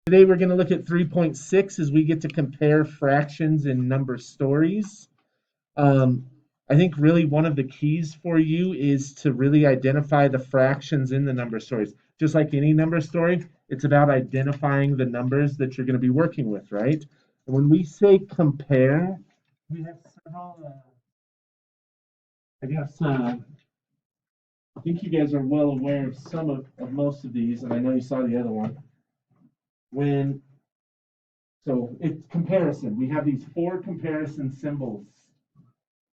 Today we're going to look at 3.6 as we get to compare fractions in number stories. I think really one of the keys for you is to really identify the fractions in the number stories. Just like any number story, it's about identifying the numbers that you're going to be working with, right? And when we say compare, we have several, I think you guys are well aware of some of most of these, and I know you saw the other one. So it's comparison. We have these 4 comparison symbols.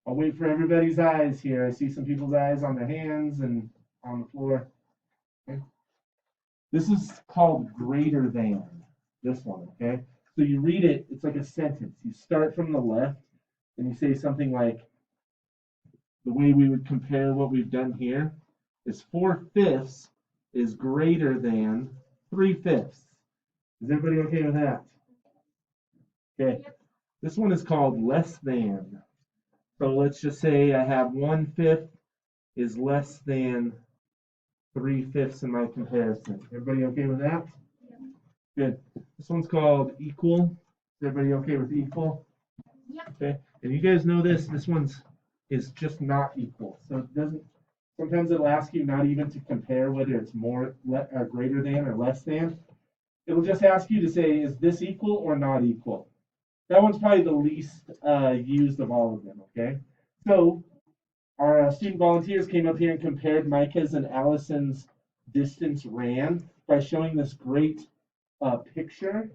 I'll wait for everybody's eyes here. I see some people's eyes on their hands and on the floor. Okay. This is called greater than, this one, okay? So you read it, it's like a sentence. You start from the left and you say something like, the way we would compare what we've done here is 4/5 is greater than 3/5. Is everybody okay with that? Okay. This one is called less than. So let's just say I have 1/5 is less than 3/5 in my comparison. Everybody okay with that? Yeah. Good. This one's called equal. Is everybody okay with equal? Yeah. Okay. And you guys know this. This one's is just not equal. So it doesn't. Sometimes it'll ask you not even to compare whether it's more greater than or less than. It'll just ask you to say, is this equal or not equal? That one's probably the least used of all of them, okay? So our student volunteers came up here and compared Micah's and Allison's distance ran by showing this great picture,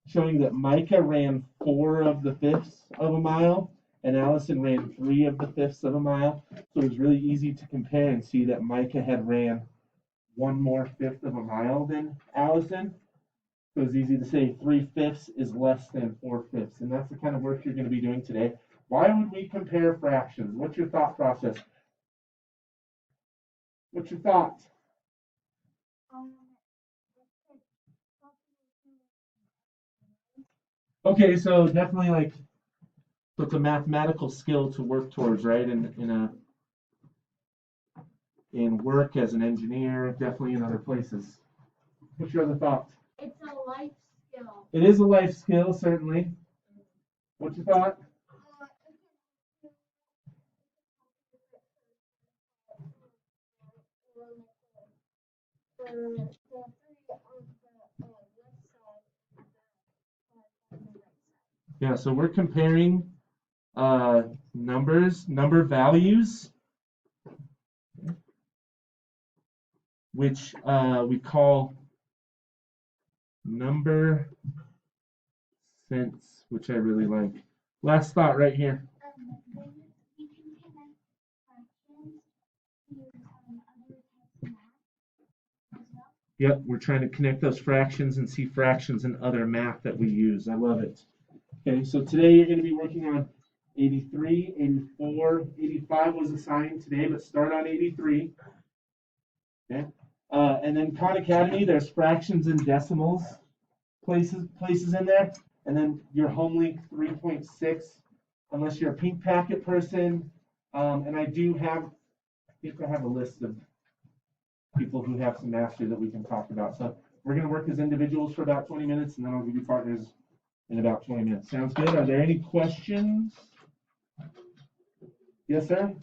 showing that Micah ran 4/5 of a mile and Allison ran 3/5 of a mile. So it was really easy to compare and see that Micah had ran 1 more fifth of a mile than Allison. So it's easy to say 3/5 is less than 4/5. And that's the kind of work you're going to be doing today. Why would we compare fractions? What's your thought process? What's your thought? Okay, so definitely like it's a mathematical skill to work towards, right? In work as an engineer, definitely in other places. What's your other thought? It's a life skill. It is a life skill, certainly. What's your thought? Yeah, so we're comparing number values, which we call number sense, which I really like. Last thought right here. Yep, we're trying to connect those fractions and see fractions in other math that we use. I love it. Okay, so today you're going to be working on 83, 84, 85 was assigned today, but start on 83. Okay, and then Khan Academy, there's fractions and decimals places in there, and then your home link 3.6, unless you're a pink packet person, and I think I have a list of people who have some mastery that we can talk about. So we're going to work as individuals for about 20 minutes, and then I'll give you partners in about 20 minutes. Sounds good? Are there any questions? Yes, sir?